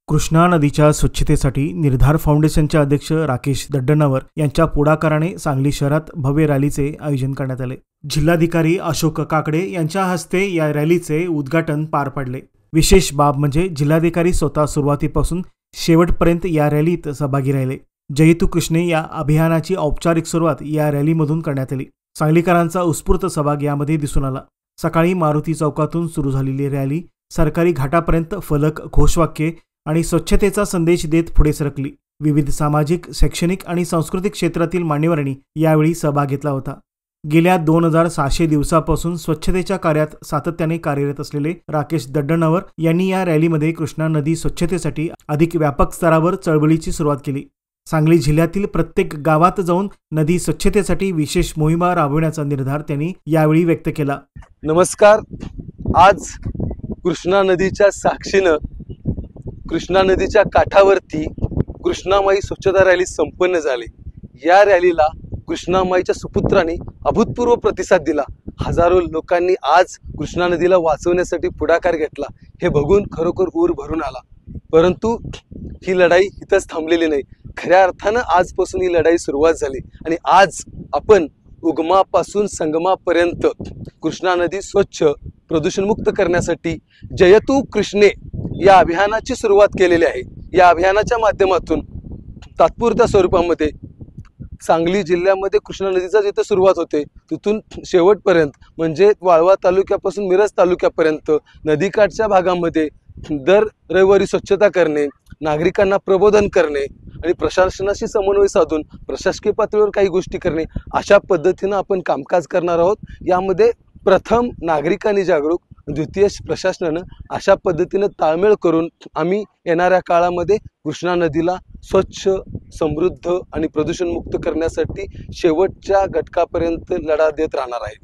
कृष्णा नदीच्या स्वच्छतेसाठी निर्धार फाउंडेशनचे अध्यक्ष राकेश दड्डनावर यांच्या पुढाकाराने सांगली शहरात भव्य रॅलीचे आयोजन करण्यात आले। जिल्हाधिकारी अशोक काकडे यांच्या हस्ते या रॅलीचे उद्घाटन पार पडले। विशेष बाब म्हणजे जिल्हाधिकारी स्वतः सुरुवातीपासून शेवटपर्यंत या रॅलीत सहभागी राहिले। जयतू कृष्णे या अभियानाची औपचारिक सुरुवात या रॅलीमधून करण्यात आली। सांगलीकरांचा उत्स्फूर्त सहभाग यामध्ये दिसून आला। सकाळी मारुती चौकातून सुरू झालेली रॅली सरकारी घाटापर्यंत फलक, घोषवाक्ये आणि स्वच्छतेचा संदेश देत पुढे सरकली। विविध सामाजिक, शैक्षणिक आणि सांस्कृतिक क्षेत्रातील मान्यवरांनी यावेळी सहभाग घेतला होता। गेल्या 2600 दिवसापासून स्वच्छतेच्या कार्यात सातत्याने कार्यरत असलेले राकेश दड्डनावर यांनी या रॅलीमध्ये कृष्णा नदी स्वच्छतेसाठी अधिक व्यापक स्तरावर चळवळीची सुरुवात केली। सांगली जिल्ह्यातील प्रत्येक गावात जाऊन नदी स्वच्छतेसाठी विशेष मोहिमा राबवण्याचा निर्धार त्यांनी यावेळी व्यक्त केला। नमस्कार। आज कृष्णा नदीच्या साक्षीनं कृष्णा नदीच्या काठावरती कृष्णामाई स्वच्छता रॅली संपन्न झाली। या रॅलीला कृष्णामाईच्या सुपुत्रांनी अभूतपूर्व प्रतिसाद दिला। हजारो लोकांनी आज कृष्णा नदीला वाचवण्यासाठी पुढाकार घेतला। हे बघून खरोखर ऊर भरून आला। परंतु ही लढाई इथंच थांबलेली नाही। खऱ्या अर्थानं आजपासून ही लढाई सुरुवात झाली आणि आज आपण उगमापासून संगमापर्यंत कृष्णा नदी स्वच्छ, प्रदूषणमुक्त करण्यासाठी जयतू कृष्णे या अभियानाची सुरुवात केलेली आहे। या अभियानाच्या माध्यमातून तात्पुरत्या स्वरूपामध्ये सांगली जिल्ह्यामध्ये कृष्णा नदीचा जिथे सुरुवात होते तिथून शेवटपर्यंत म्हणजे वाळवा तालुक्यापासून मिरज तालुक्यापर्यंत नदीकाठच्या भागामध्ये दर रविवारी स्वच्छता करणे, नागरिकांना प्रबोधन करणे आणि प्रशासनाशी समन्वय साधून प्रशासकीय पातळीवर काही गोष्टी करणे, अशा पद्धतीनं आपण कामकाज करणार आहोत। यामध्ये प्रथम नागरिकांनी जागरूक, द्वितीय प्रशासनानं अशा पद्धतीने ताळमेळ करून आम्ही येणाऱ्या काळामध्ये कृष्णा नदीला स्वच्छ, समृद्ध आणि प्रदूषणमुक्त करण्यासाठी शेवटच्या घटकापर्यंत लढा देत राहणार आहे।